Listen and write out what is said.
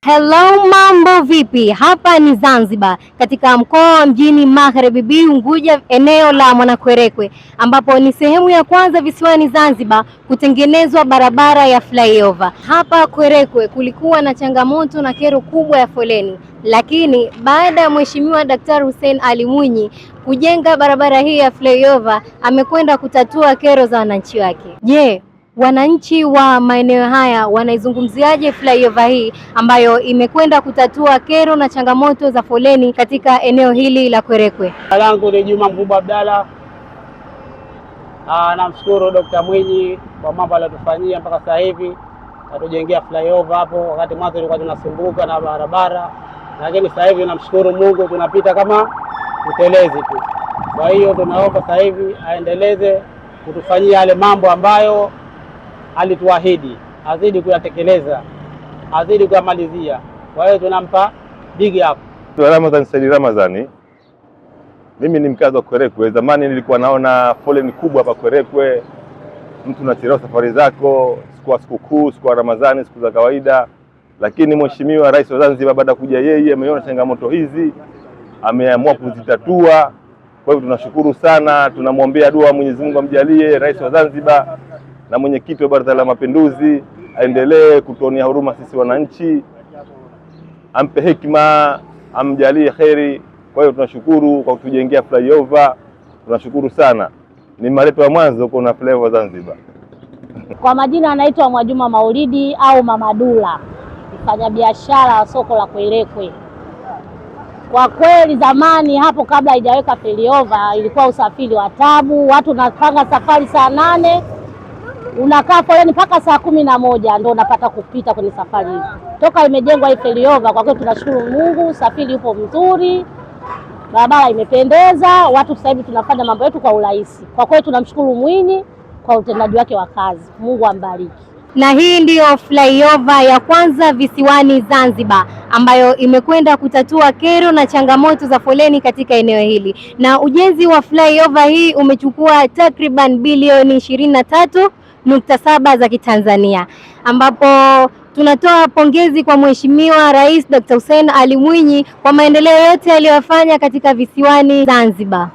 Hello, mambo vipi? Hapa ni Zanzibar katika mkoa wa Mjini Magharibi B Unguja, eneo la Mwanakwerekwe, ambapo ni sehemu ya kwanza visiwani Zanzibar kutengenezwa barabara ya flyover. Hapa Kwerekwe kulikuwa na changamoto na kero kubwa ya foleni, lakini baada ya Mheshimiwa Daktari Hussein Ali Mwinyi kujenga barabara hii ya flyover, amekwenda kutatua kero za wananchi wake. Je, wananchi wa maeneo haya wanaizungumziaje flyover hii ambayo imekwenda kutatua kero na changamoto za foleni katika eneo hili la Kwerekwe? Langu ni Juma Mkubwa Abdalla. Namshukuru Dr. Mwinyi kwa mambo aliyotufanyia mpaka sasa hivi, atujengea flyover hapo, wakati mwanzo tulikuwa tunasumbuka na barabara, lakini sasa hivi namshukuru Mungu tunapita kama utelezi tu. Kwa hiyo tunaomba sasa hivi aendeleze kutufanyia yale mambo ambayo alituahidi, azidi kuyatekeleza, azidi kuyamalizia. Kwa hiyo tunampa big up. Ramadhani Said Ramadhani. Mimi ni mkazi wa Kwerekwe. Zamani nilikuwa naona foleni kubwa hapa Kwerekwe, mtu unachelewa safari zako, sikukuu, siku ya Ramadhani, siku za kawaida. Lakini Mheshimiwa Rais wa Zanzibar baada kuja yeye ameona changamoto hizi, ameamua kuzitatua. Kwa hivyo tunashukuru sana, tunamwombea dua Mwenyezi Mungu amjalie Rais wa Zanzibar na mwenyekiti wa Baraza la Mapinduzi aendelee kutuonea huruma sisi wananchi, ampe hekima, amjalie kheri. Kwa hiyo tunashukuru kwa kutujengea flyover, tunashukuru sana. Ni maleto ya mwanzo kuna flyover Zanzibar. Kwa majina anaitwa Mwajuma Maulidi au Mama Dula, mfanyabiashara wa soko la Kwerekwe. Kwa kweli zamani hapo kabla haijaweka flyover ilikuwa usafiri wa tabu, watu wanapanga safari saa 8 unakaa foleni mpaka saa 11 ndio unapata kupita kwenye safari hizo. Toka imejengwa hii flyover, kwa kweli tunashukuru Mungu, usafiri upo mzuri, barabara imependeza, watu sasa hivi tunafanya mambo yetu kwa urahisi. Kwa kweli tunamshukuru Mwinyi kwa utendaji wake wa kazi. Mungu ambariki. Na hii ndiyo flyover ya kwanza visiwani Zanzibar ambayo imekwenda kutatua kero na changamoto za foleni katika eneo hili. Na ujenzi wa flyover hii umechukua takriban bilioni 23.7 za Kitanzania, ambapo tunatoa pongezi kwa Mheshimiwa Rais Dr. Hussein Ali Mwinyi kwa maendeleo yote aliyofanya katika visiwani Zanzibar.